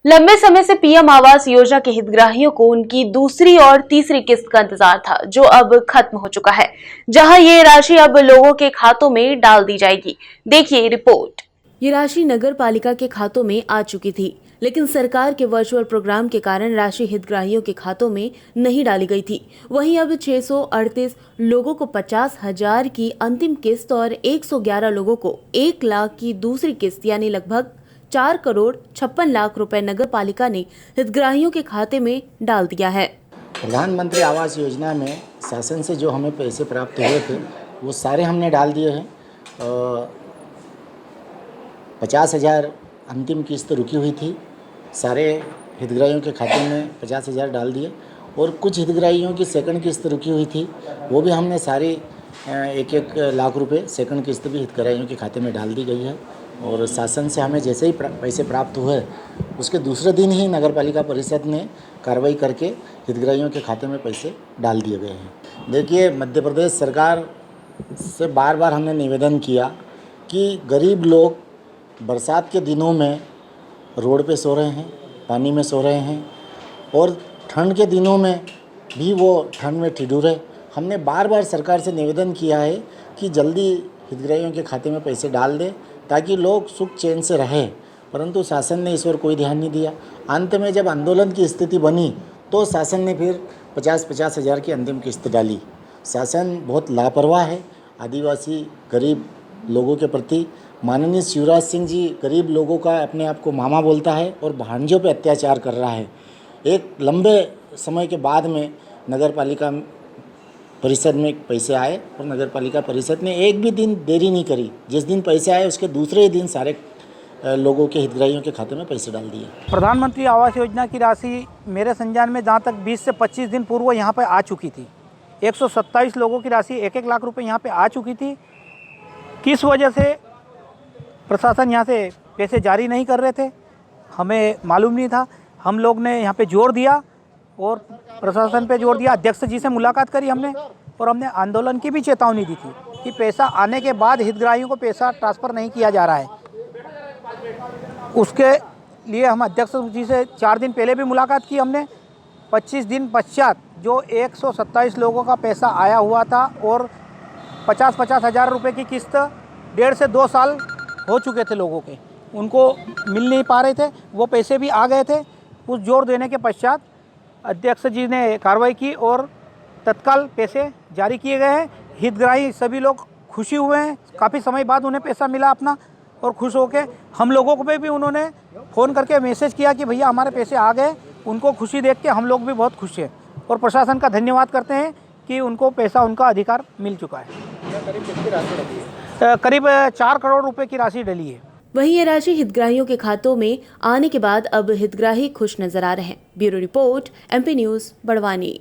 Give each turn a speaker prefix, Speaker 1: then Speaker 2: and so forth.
Speaker 1: लंबे समय से पीएम आवास योजना के हितग्राहियों को उनकी दूसरी और तीसरी किस्त का इंतजार था, जो अब खत्म हो चुका है, जहां ये राशि अब लोगों के खातों में डाल दी जाएगी। देखिए रिपोर्ट। ये राशि नगर पालिका के खातों में आ चुकी थी, लेकिन सरकार के वर्चुअल प्रोग्राम के कारण राशि हितग्राहियों के खातों में नहीं डाली गई थी। वहीं अब 638 लोगों को 50,000 की अंतिम किस्त और 111 लोगों को 1 लाख की दूसरी किस्त यानी लगभग 4,56,00,000 रुपए नगर पालिका ने हितग्राहियों के खाते में डाल दिया है।
Speaker 2: प्रधानमंत्री आवास योजना में शासन से जो हमें पैसे प्राप्त हुए थे वो सारे हमने डाल दिए हैं। 50,000 अंतिम किस्त रुकी हुई थी, सारे हितग्राहियों के खाते में 50,000 डाल दिए और कुछ हितग्राहियों की सेकंड किस्त रुकी हुई थी, वो भी हमने सारी 1-1 लाख रुपए सेकंड किस्त भी हितग्राहियों के खाते में डाल दी गई है। और शासन से हमें जैसे ही पैसे प्राप्त हुए उसके दूसरे दिन ही नगर पालिका परिषद ने कार्रवाई करके हितग्राहियों के खाते में पैसे डाल दिए गए हैं। देखिए, मध्य प्रदेश सरकार से बार बार हमने निवेदन किया कि गरीब लोग बरसात के दिनों में रोड पे सो रहे हैं, पानी में सो रहे हैं और ठंड के दिनों में भी वो ठंड में ठिठुरे। हमने बार बार सरकार से निवेदन किया है कि जल्दी हितग्राहियों के खाते में पैसे डाल दें ताकि लोग सुख चैन से रहें, परंतु शासन ने इस ओर कोई ध्यान नहीं दिया। अंत में जब आंदोलन की स्थिति बनी तो शासन ने फिर 50-50 हज़ार की अंतिम किस्त डाली। शासन बहुत लापरवाह है आदिवासी गरीब लोगों के प्रति। माननीय शिवराज सिंह जी गरीब लोगों का अपने आप को मामा बोलता है और भांजों पे अत्याचार कर रहा है। एक लंबे समय के बाद में नगर पालिका परिषद में पैसे आए और नगर पालिका परिषद ने एक भी दिन देरी नहीं करी। जिस दिन पैसे आए उसके दूसरे ही दिन सारे लोगों के हितग्राहियों के खाते में पैसे डाल दिए।
Speaker 3: प्रधानमंत्री आवास योजना की राशि मेरे संज्ञान में जहाँ तक 20 से 25 दिन पूर्व यहाँ पर आ चुकी थी। 127 लोगों की राशि 1-1 लाख रुपए यहाँ पे आ चुकी थी। किस वजह से प्रशासन यहाँ से पैसे जारी नहीं कर रहे थे हमें मालूम नहीं था। हम लोग ने यहाँ पे जोर दिया और प्रशासन पे जोर दिया, अध्यक्ष जी से मुलाकात करी हमने और हमने आंदोलन की भी चेतावनी दी थी कि पैसा आने के बाद हितग्राहियों को पैसा ट्रांसफ़र नहीं किया जा रहा है। उसके लिए हम अध्यक्ष जी से 4 दिन पहले भी मुलाकात की हमने। 25 दिन पश्चात जो 127 लोगों का पैसा आया हुआ था और 50-50 हज़ार रुपये की किस्त 1.5 से 2 साल हो चुके थे लोगों के, उनको मिल नहीं पा रहे थे, वो पैसे भी आ गए थे। उस जोर देने के पश्चात अध्यक्ष जी ने कार्रवाई की और तत्काल पैसे जारी किए गए हैं। हितग्राही सभी लोग खुशी हुए हैं, काफ़ी समय बाद उन्हें पैसा मिला अपना और खुश होके हम लोगों को भी उन्होंने फ़ोन करके मैसेज किया कि भैया हमारे पैसे आ गए। उनको खुशी देख के हम लोग भी बहुत खुश हैं और प्रशासन का धन्यवाद करते हैं कि उनको पैसा उनका अधिकार मिल चुका है। करीब 4 करोड़ रुपए की राशि डली है।
Speaker 1: वहीं ये राशि हितग्राहियों के खातों में आने के बाद अब हितग्राही खुश नजर आ रहे हैं। Bureau report, MP news, Barwani.